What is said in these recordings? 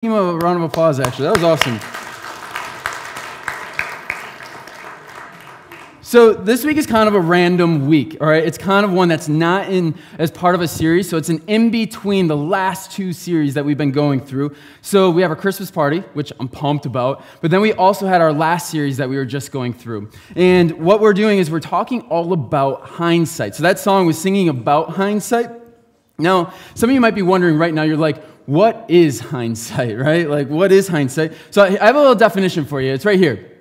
Give him a round of applause, actually. That was awesome. So this week is kind of a random week, all right? It's kind of one that's not in as part of a series, so it's an in-between the last two series that we've been going through. So we have our Christmas party, which I'm pumped about, but then we also had our last series that we were just going through. And what we're doing is we're talking all about hindsight. So that song was singing about hindsight. Now, some of you might be wondering right now, you're like, what is hindsight, right? Like, what is hindsight? So I have a little definition for you. It's right here.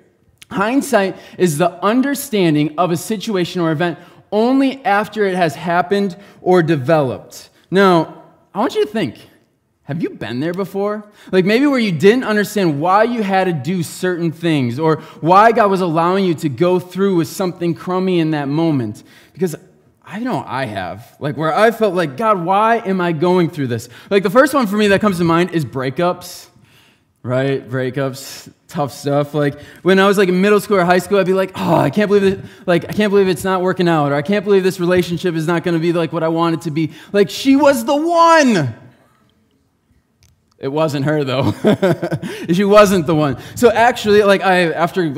Hindsight is the understanding of a situation or event only after it has happened or developed. Now, I want you to think, have you been there before? Like maybe where you didn't understand why you had to do certain things or why God was allowing you to go through with something crummy in that moment. Because I know I have, like where I felt like, God, why am I going through this? Like the first one for me that comes to mind is breakups, right? Breakups, tough stuff. Like when I was like in middle school or high school, I'd be like, oh, I can't believe it. Like, I can't believe it's not working out, or I can't believe this relationship is not going to be like what I want it to be. Like she was the one. It wasn't her though. She wasn't the one. So actually, like after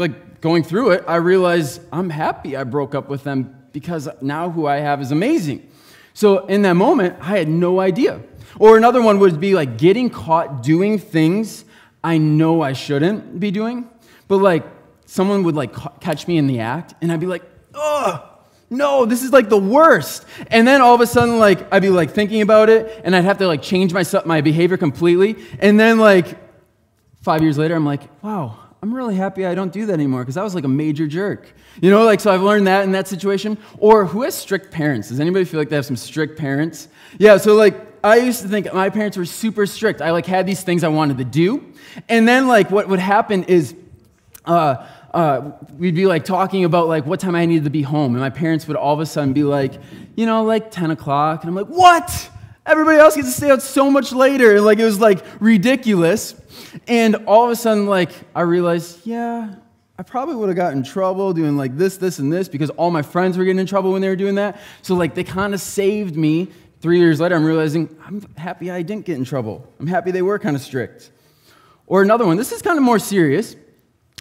going through it, I realized I'm happy I broke up with them, because now who I have is amazing. So in that moment, I had no idea. Or another one would be like getting caught doing things I know I shouldn't be doing, but like someone would like catch me in the act, and I'd be like, oh, no, this is like the worst. And then all of a sudden, like I'd be like thinking about it, and I'd have to like change my behavior completely. And then like 5 years later, I'm like, wow, I'm really happy I don't do that anymore, because I was like a major jerk. You know, like, so I've learned that in that situation. Or who has strict parents? Does anybody feel like they have some strict parents? Yeah, so like, I used to think my parents were super strict. I like had these things I wanted to do. And then like what would happen is we'd be like talking about like what time I needed to be home. And my parents would all of a sudden be like, you know, like 10 o'clock. And I'm like, what? Everybody else gets to stay out so much later. And like, it was like ridiculous. And all of a sudden, like, I realized, yeah, I probably would have gotten in trouble doing like this, and this, because all my friends were getting in trouble when they were doing that. So like, they kind of saved me. 3 years later, I'm realizing I'm happy I didn't get in trouble. I'm happy they were kind of strict. Or another one, this is kind of more serious.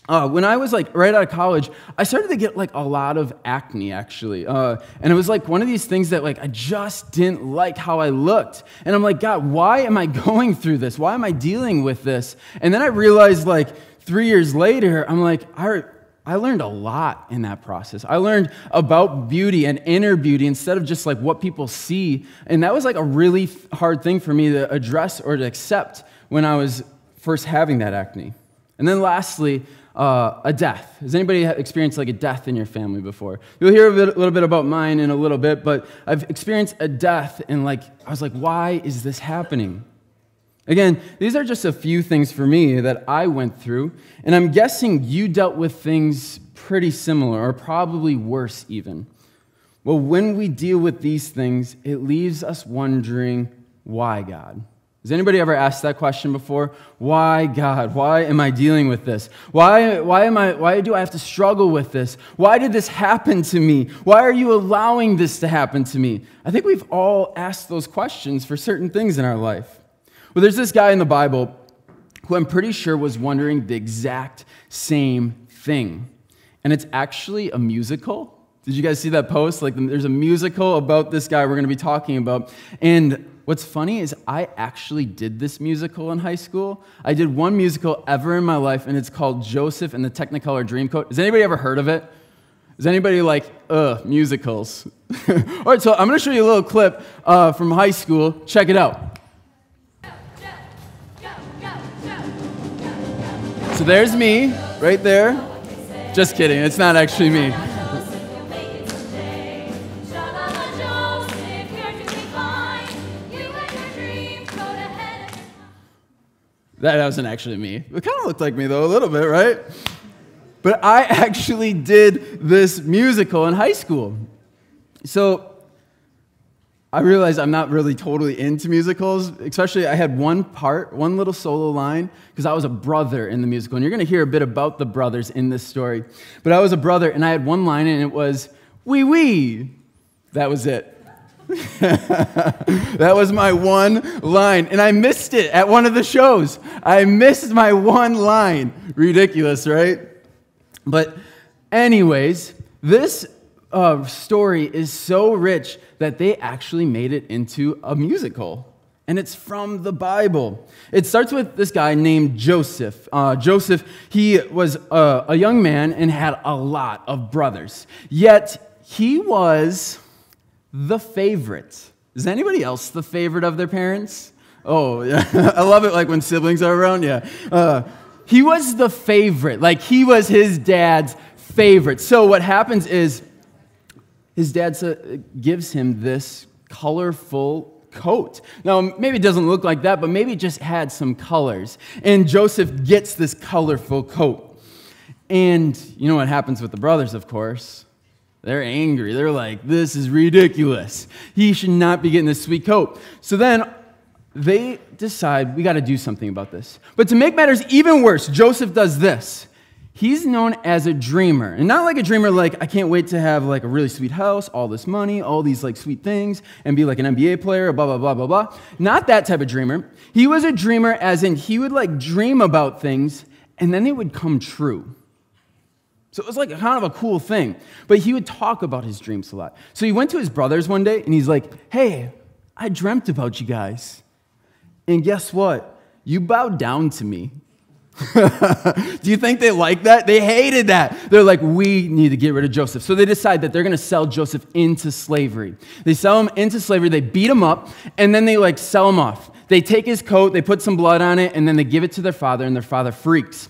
When I was like right out of college, I started to get like a lot of acne actually. And it was like one of these things that like I just didn't like how I looked. And I'm like, God, why am I going through this? Why am I dealing with this? And then I realized like 3 years later, I'm like, I learned a lot in that process. I learned about beauty and inner beauty instead of just like what people see. And that was like a really hard thing for me to address or to accept when I was first having that acne. And then lastly, a death. Has anybody experienced like a death in your family before? You'll hear a little bit about mine in a little bit, but I've experienced a death, and like I was like, why is this happening? Again, these are just a few things for me that I went through, and I'm guessing you dealt with things pretty similar, or probably worse even. Well, when we deal with these things, it leaves us wondering, why, God? Has anybody ever asked that question before? Why, God? Why am I dealing with this? Why do I have to struggle with this? Why did this happen to me? Why are you allowing this to happen to me? I think we've all asked those questions for certain things in our life. Well, there's this guy in the Bible who I'm pretty sure was wondering the exact same thing. And it's actually a musical. Did you guys see that post? Like, there's a musical about this guy we're going to be talking about. And what's funny is I actually did this musical in high school. I did one musical ever in my life, and it's called Joseph and the Technicolor Dreamcoat. Has anybody ever heard of it? Is anybody like, musicals? All right, so I'm going to show you a little clip from high school. Check it out. So there's me, right there. Just kidding, it's not actually me. That wasn't actually me. It kind of looked like me, though, a little bit, right? But I actually did this musical in high school. So I realized I'm not really totally into musicals, especially I had one little solo line, because I was a brother in the musical. And you're going to hear a bit about the brothers in this story. But I was a brother, and I had one line, and it was, wee wee. That was it. That was my one line, and I missed it at one of the shows. I missed my one line. Ridiculous, right? But anyways, this story is so rich that they actually made it into a musical. And it's from the Bible. It starts with this guy named Joseph. Joseph, he was a young man and had a lot of brothers. Yet, he was the favorite. Is anybody else the favorite of their parents? Oh, yeah. I love it like when siblings are around, yeah. He was the favorite. Like, he was his dad's favorite. So what happens is his dad gives him this colorful coat. Now, maybe it doesn't look like that, but maybe it just had some colors. And Joseph gets this colorful coat. And you know what happens with the brothers, of course? They're angry. They're like, this is ridiculous. He should not be getting this sweet coat. So then they decide, we got to do something about this. But to make matters even worse, Joseph does this. He's known as a dreamer. And not like a dreamer like, I can't wait to have like a really sweet house, all this money, all these like sweet things, and be like an NBA player, blah, blah, blah, blah, blah. Not that type of dreamer. He was a dreamer as in he would like dream about things, and then they would come true. So it was like kind of a cool thing. But he would talk about his dreams a lot. So he went to his brothers one day, and he's like, hey, I dreamt about you guys. And guess what? You bowed down to me. Do you think they like that? They hated that. They're like, we need to get rid of Joseph. So they decide that they're going to sell Joseph into slavery. They sell him into slavery, they beat him up, and then they like sell him off. They take his coat, they put some blood on it, and then they give it to their father, and their father freaks.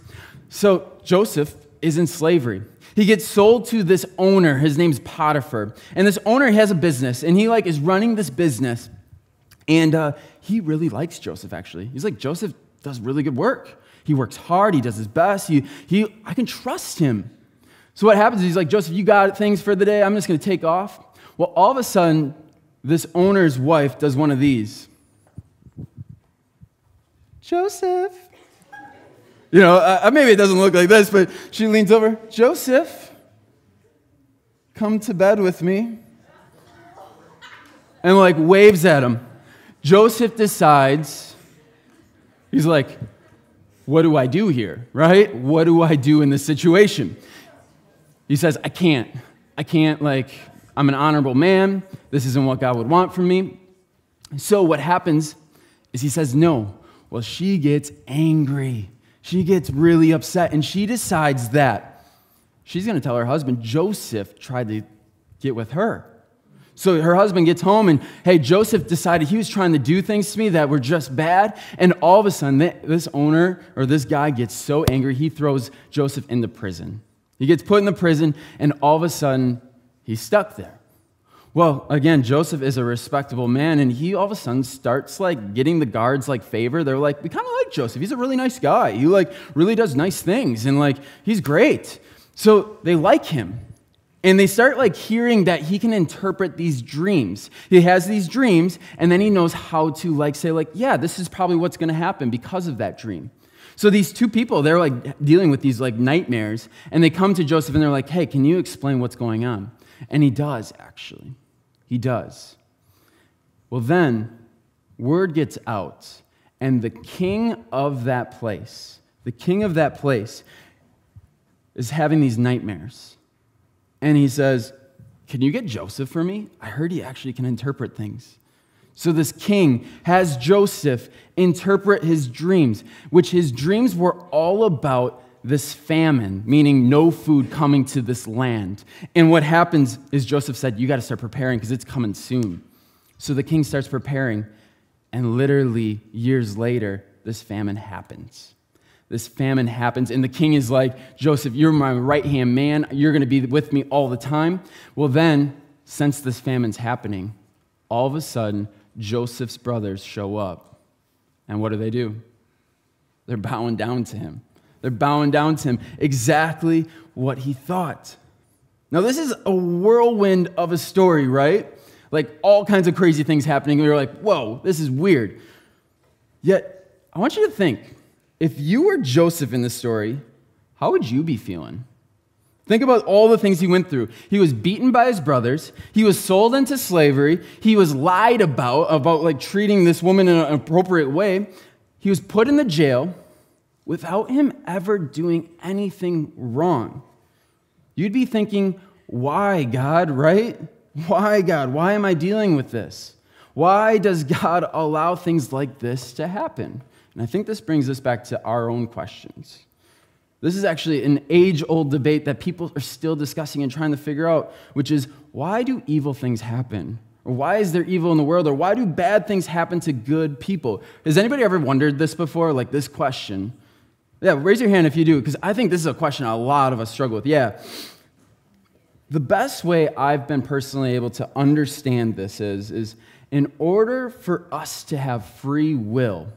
So Joseph is in slavery. He gets sold to this owner. His name's Potiphar. And this owner has a business, and he like is running this business. And he really likes Joseph, actually. He's like, Joseph does really good work. He works hard. He does his best. I can trust him. So what happens is he's like, Joseph, you got things for the day? I'm just going to take off. Well, all of a sudden, this owner's wife does one of these. Joseph. You know, maybe it doesn't look like this, but she leans over. Joseph, come to bed with me. And like waves at him. Joseph decides, he's like, what do I do here, right? What do I do in this situation? He says, I can't, like, I'm an honorable man. This isn't what God would want from me. So what happens is he says no. Well, she gets angry. She gets really upset, and she decides that she's going to tell her husband, Joseph tried to get with her. So her husband gets home, and hey, Joseph decided he was trying to do things to me that were just bad, and all of a sudden, this owner or this guy gets so angry, he throws Joseph into prison. He gets put in the prison, and all of a sudden, he's stuck there. Well, again, Joseph is a respectable man, and he all of a sudden starts like getting the guards like favor. They're like, we kind of like Joseph. He's a really nice guy. He like really does nice things, and like he's great. So they like him. And they start like hearing that he can interpret these dreams. He has these dreams, and then he knows how to like say like, yeah, this is probably what's going to happen because of that dream. So these two people, they're like dealing with these like nightmares, and they come to Joseph and they're like, hey, can you explain what's going on? And he does, actually. He does. Well, then word gets out, and the king of that place is having these nightmares. And he says, can you get Joseph for me? I heard he actually can interpret things. So this king has Joseph interpret his dreams, which his dreams were all about this famine, meaning no food coming to this land. And what happens is Joseph said, you got to start preparing because it's coming soon. So the king starts preparing, and literally years later, this famine happens. This famine happens, and the king is like, Joseph, you're my right-hand man. You're going to be with me all the time. Well, then, since this famine's happening, all of a sudden, Joseph's brothers show up. And what do? They're bowing down to him. They're bowing down to him, exactly what he thought. Now, this is a whirlwind of a story, right? Like all kinds of crazy things happening, and you're like, whoa, this is weird. Yet, I want you to think, if you were Joseph in this story, how would you be feeling? Think about all the things he went through. He was beaten by his brothers. He was sold into slavery. He was lied about like treating this woman in an appropriate way. He was put in the jail without him ever doing anything wrong. You'd be thinking, why, God, right? Why, God? Why am I dealing with this? Why does God allow things like this to happen? And I think this brings us back to our own questions. This is actually an age-old debate that people are still discussing and trying to figure out, which is, why do evil things happen? Or why is there evil in the world? Or why do bad things happen to good people? Has anybody ever wondered this before, like this question? Yeah, raise your hand if you do, because I think this is a question a lot of us struggle with. Yeah. The best way I've been personally able to understand this is in order for us to have free will,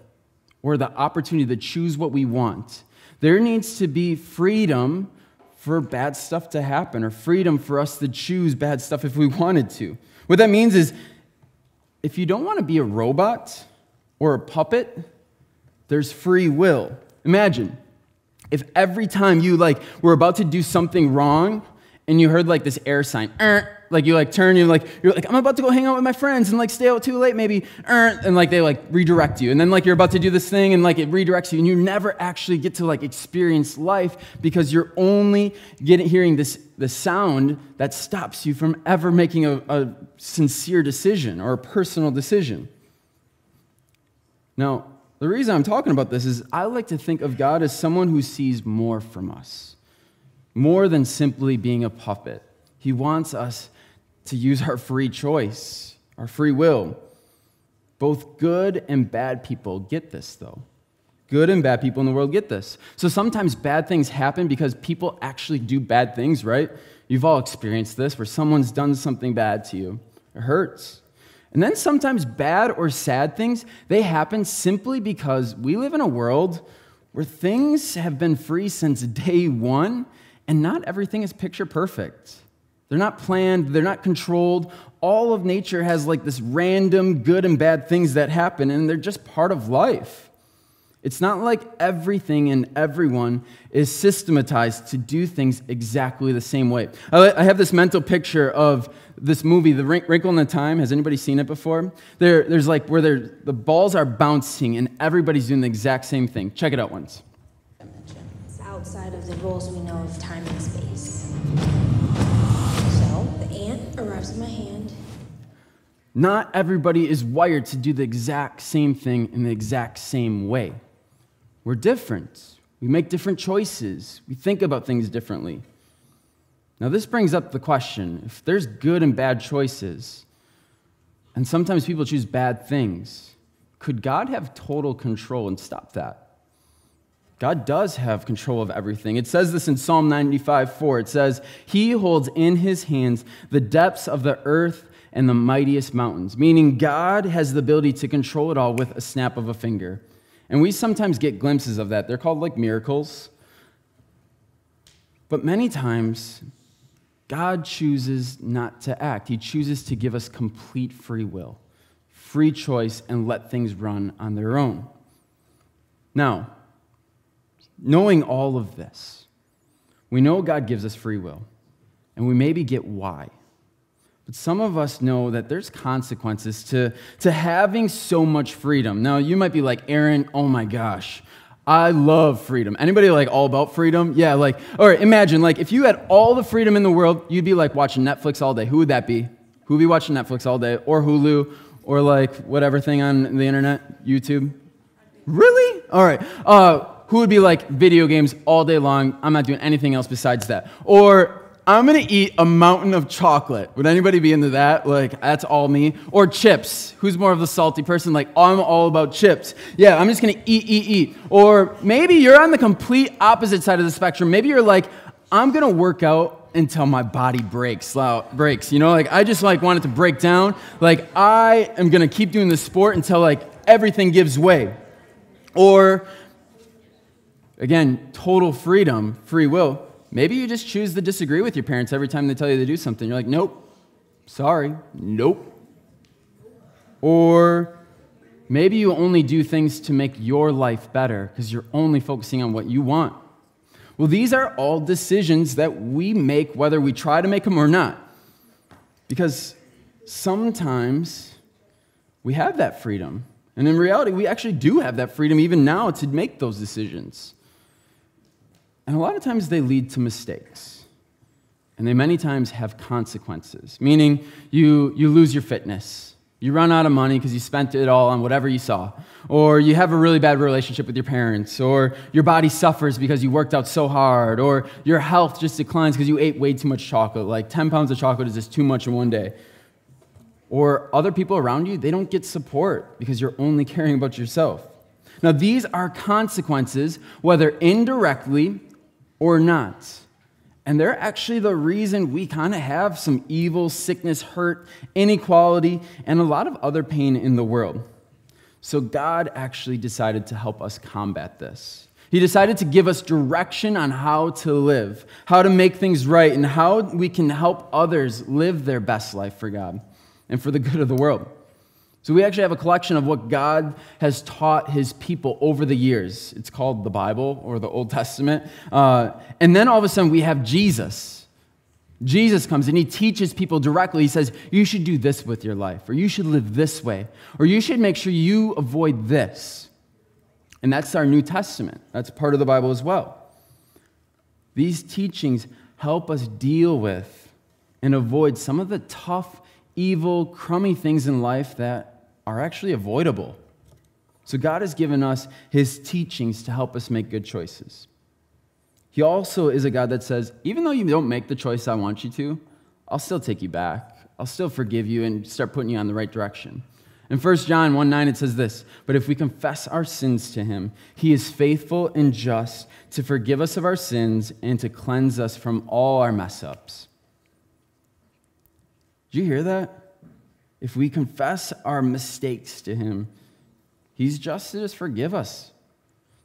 or the opportunity to choose what we want, there needs to be freedom for bad stuff to happen, or freedom for us to choose bad stuff if we wanted to. What that means is, if you don't want to be a robot or a puppet, there's free will. Imagine if every time you were about to do something wrong and you heard this air sign, like you turn, you're like, I'm about to go hang out with my friends and stay out too late maybe, and they redirect you. And then you're about to do this thing and it redirects you, and you never actually get to experience life because you're only hearing the sound that stops you from ever making a sincere decision or a personal decision. Now, the reason I'm talking about this is I like to think of God as someone who sees more from us, more than simply being a puppet. He wants us to use our free choice, our free will. Both good and bad people get this, though. Good and bad people in the world get this. So sometimes bad things happen because people actually do bad things, right? You've all experienced this, where someone's done something bad to you. It hurts. And then sometimes bad or sad things, they happen simply because we live in a world where things have been free since day one, and not everything is picture perfect. They're not planned, they're not controlled. All of nature has this random good and bad things that happen, and they're just part of life. It's not like everything and everyone is systematized to do things exactly the same way. I have this mental picture of this movie, The Wrinkle in Time. Has anybody seen it before? There's where the balls are bouncing and everybody's doing the exact same thing. Check it out once. It's outside of the rules we know of time and space. Arrives in my hand. Not everybody is wired to do the exact same thing in the exact same way. We're different. We make different choices. We think about things differently. Now, this brings up the question, if there's good and bad choices, and sometimes people choose bad things, could God have total control and stop that? God does have control of everything. It says this in Psalm 95:4. It says, He holds in His hands the depths of the earth and the mightiest mountains, meaning God has the ability to control it all with a snap of a finger. And we sometimes get glimpses of that. They're called miracles. But many times, God chooses not to act. He chooses to give us complete free will, free choice, and let things run on their own. Now, knowing all of this, we know God gives us free will, and we maybe get why. But some of us know that there's consequences to having so much freedom. Now, you might be like, Aaron, oh my gosh, I love freedom. Anybody all about freedom? Yeah, all right, imagine, if you had all the freedom in the world, you'd be watching Netflix all day. Who would that be? Who would be watching Netflix all day? Or Hulu? Or whatever thing on the internet? YouTube? Really? All right. Who would be video games all day long? I'm not doing anything else besides that. Or I'm going to eat a mountain of chocolate. Would anybody be into that? That's all me. Or chips. Who's more of the salty person? I'm all about chips. Yeah, I'm just going to eat. Or maybe you're on the complete opposite side of the spectrum. Maybe you're I'm going to work out until my body breaks. I just want it to break down. I am going to keep doing the sport until everything gives way. Or again, total freedom, free will. Maybe you just choose to disagree with your parents every time they tell you to do something. You're nope, sorry, nope. Or maybe you only do things to make your life better because you're only focusing on what you want. Well, these are all decisions that we make whether we try to make them or not. Because sometimes we have that freedom. And in reality, we actually do have that freedom even now to make those decisions. And a lot of times they lead to mistakes. And they many times have consequences, meaning you lose your fitness. You run out of money because you spent it all on whatever you saw. Or you have a really bad relationship with your parents. Or your body suffers because you worked out so hard. Or your health just declines because you ate way too much chocolate. Like 10 pounds of chocolate is just too much in one day. Or other people around you, they don't get support because you're only caring about yourself. Now, these are consequences, whether indirectly or not. And they're actually the reason we kind of have some evil, sickness, hurt, inequality, and a lot of other pain in the world. So God actually decided to help us combat this. He decided to give us direction on how to live, how to make things right, and how we can help others live their best life for God and for the good of the world. So we actually have a collection of what God has taught his people over the years. It's called the Bible or the Old Testament. And then all of a sudden we have Jesus. Jesus comes and he teaches people directly. He says, you should do this with your life, or you should live this way, or you should make sure you avoid this. And that's our New Testament. That's part of the Bible as well. These teachings help us deal with and avoid some of the tough, evil, crummy things in life that are actually avoidable. So God has given us his teachings to help us make good choices. He also is a God that says, even though you don't make the choice I want you to, I'll still take you back. I'll still forgive you and start putting you on the right direction. In 1 John 1:9, it says this, but if we confess our sins to him, he is faithful and just to forgive us of our sins and to cleanse us from all our mess-ups. Did you hear that? If we confess our mistakes to him, he's just to just forgive us.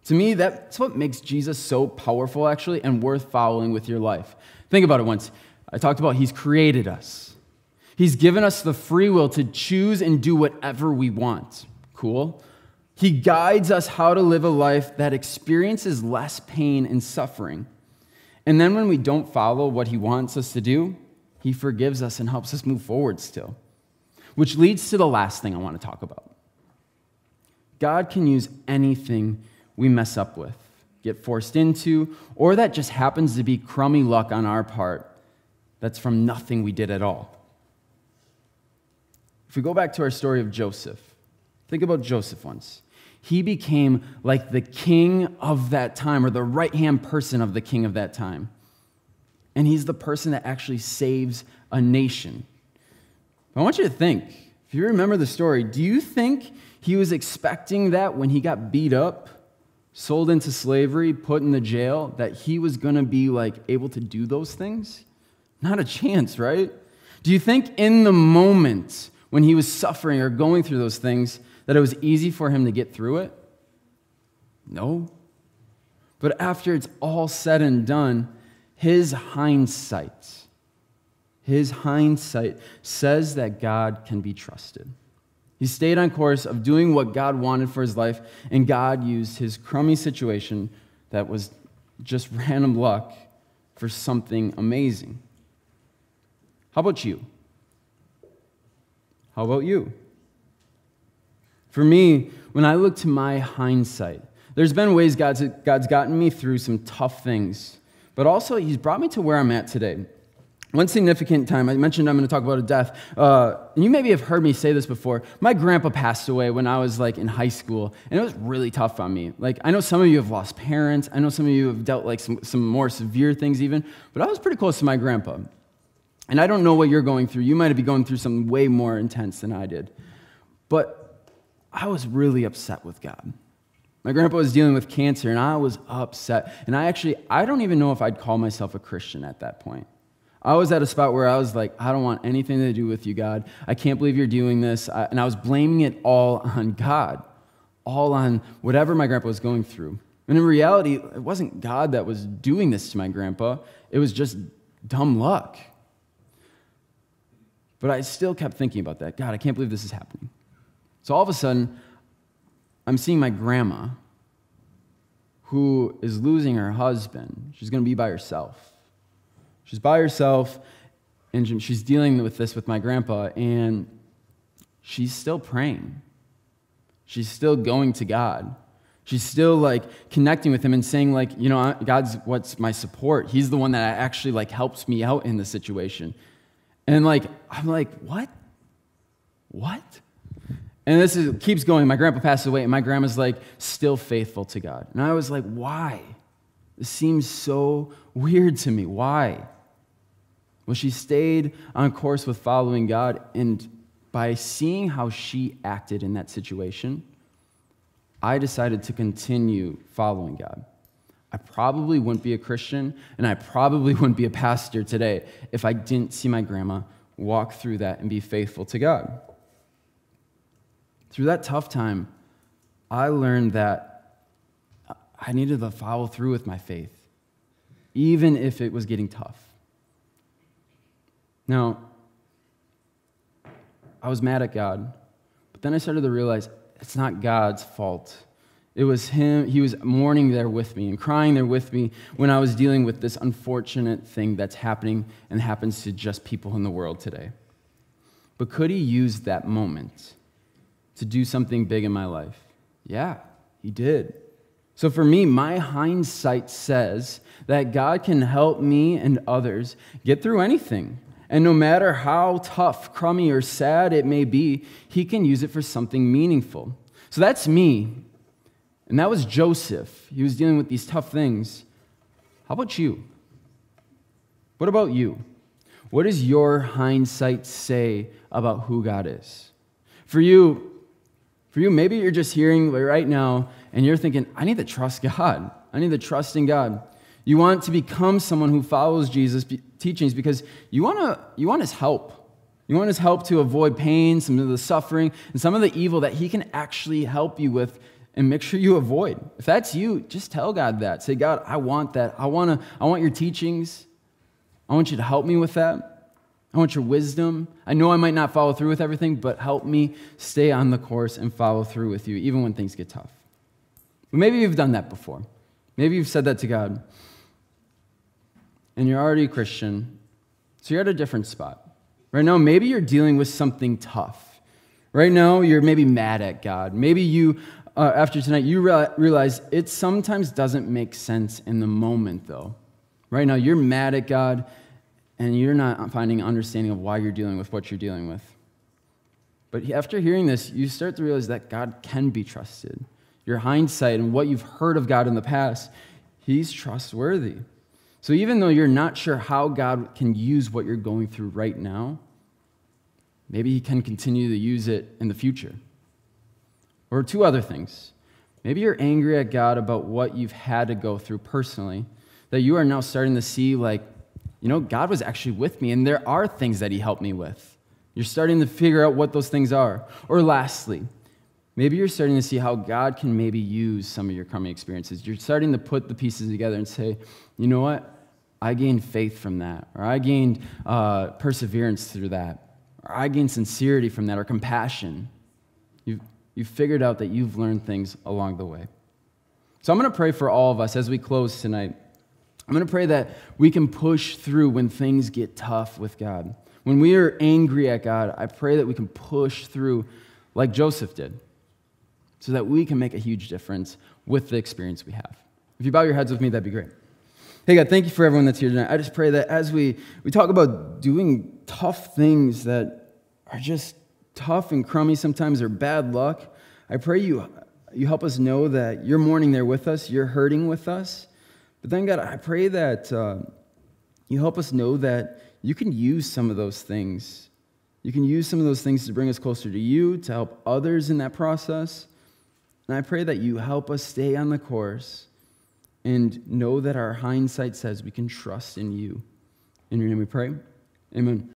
To me, that's what makes Jesus so powerful, actually, and worth following with your life. Think about it once. I talked about he's created us. He's given us the free will to choose and do whatever we want. Cool. He guides us how to live a life that experiences less pain and suffering. And then when we don't follow what he wants us to do, he forgives us and helps us move forward still. Which leads to the last thing I want to talk about. God can use anything we mess up with, get forced into, or that just happens to be crummy luck on our part that's from nothing we did at all. If we go back to our story of Joseph, think about Joseph once. He became like the king of that time, or the right-hand person of the king of that time. And he's the person that actually saves a nation. I want you to think, if you remember the story, do you think he was expecting that when he got beat up, sold into slavery, put in the jail, that he was going to be like able to do those things? Not a chance, right? Do you think in the moment when he was suffering or going through those things that it was easy for him to get through it? No. But after it's all said and done, his hindsight says that God can be trusted. He stayed on course of doing what God wanted for his life, and God used his crummy situation that was just random luck for something amazing. How about you? How about you? For me, when I look to my hindsight, there's been ways God's gotten me through some tough things, but also he's brought me to where I'm at today. One significant time, I mentioned I'm going to talk about a death, and you maybe have heard me say this before. My grandpa passed away when I was like in high school, and it was really tough on me. Like, I know some of you have lost parents, I know some of you have dealt like some more severe things even, but I was pretty close to my grandpa. And I don't know what you're going through. You might be going through something way more intense than I did. But I was really upset with God. My grandpa was dealing with cancer, and I was upset. And I don't even know if I'd call myself a Christian at that point. I was at a spot where I was like, I don't want anything to do with you, God. I can't believe you're doing this. And I was blaming it all on God, all on whatever my grandpa was going through. And in reality, it wasn't God that was doing this to my grandpa. It was just dumb luck. But I still kept thinking about that. God, I can't believe this is happening. So all of a sudden, I'm seeing my grandma, who is losing her husband. She's going to be by herself. She's by herself, and she's dealing with this with my grandpa, and she's still praying. She's still going to God. She's still like connecting with him and saying like, God's what's my support. He's the one that actually like helps me out in the situation. And like, I'm like, what? And this keeps going. My grandpa passed away, and my grandma's like still faithful to God. And I was like, why? This seems so weird to me. Why? Well, she stayed on course with following God, and by seeing how she acted in that situation, I decided to continue following God. I probably wouldn't be a Christian, and I probably wouldn't be a pastor today if I didn't see my grandma walk through that and be faithful to God. Through that tough time, I learned that I needed to follow through with my faith, even if it was getting tough. Now, I was mad at God, but then I started to realize it's not God's fault. It was him. He was mourning there with me and crying there with me when I was dealing with this unfortunate thing that's happening and happens to just people in the world today. But could he use that moment to do something big in my life? Yeah, he did. So for me, my hindsight says that God can help me and others get through anything. And no matter how tough, crummy, or sad it may be, he can use it for something meaningful. So that's me. And that was Joseph. He was dealing with these tough things. How about you? What about you? What does your hindsight say about who God is? For you, maybe you're just hearing right now, and you're thinking, I need to trust God. I need to trust in God. You want to become someone who follows Jesus' teachings because you want his help. You want his help to avoid pain, some of the suffering, and some of the evil that he can actually help you with and make sure you avoid. If that's you, just tell God that. Say, God, I want that. I want your teachings. I want you to help me with that. I want your wisdom. I know I might not follow through with everything, but help me stay on the course and follow through with you, even when things get tough. But maybe you've done that before. Maybe you've said that to God. And you're already a Christian, so you're at a different spot. Right now, maybe you're dealing with something tough. Right now, you're maybe mad at God. Maybe you, after tonight, you realize it sometimes doesn't make sense in the moment, though. Right now, you're mad at God, and you're not finding understanding of why you're dealing with what you're dealing with. But after hearing this, you start to realize that God can be trusted. Your hindsight and what you've heard of God in the past, he's trustworthy. So even though you're not sure how God can use what you're going through right now, maybe he can continue to use it in the future. Or two other things. Maybe you're angry at God about what you've had to go through personally, that you are now starting to see like, God was actually with me, and there are things that he helped me with. You're starting to figure out what those things are. Or lastly, maybe you're starting to see how God can maybe use some of your crummy experiences. You're starting to put the pieces together and say, you know what? I gained faith from that, or I gained perseverance through that, or I gained sincerity from that, or compassion. You've figured out that you've learned things along the way. So I'm going to pray for all of us as we close tonight. I'm going to pray that we can push through when things get tough with God. When we are angry at God, I pray that we can push through like Joseph did, so that we can make a huge difference with the experience we have. If you bow your heads with me, that'd be great. Hey, God, thank you for everyone that's here tonight. I just pray that as we talk about doing tough things that are just tough and crummy sometimes, or bad luck, I pray you help us know that you're mourning there with us, you're hurting with us. But then, God, I pray that you help us know that you can use some of those things. You can use some of those things to bring us closer to you, to help others in that process. And I pray that you help us stay on the course and know that our hindsight says we can trust in you. In your name we pray. Amen.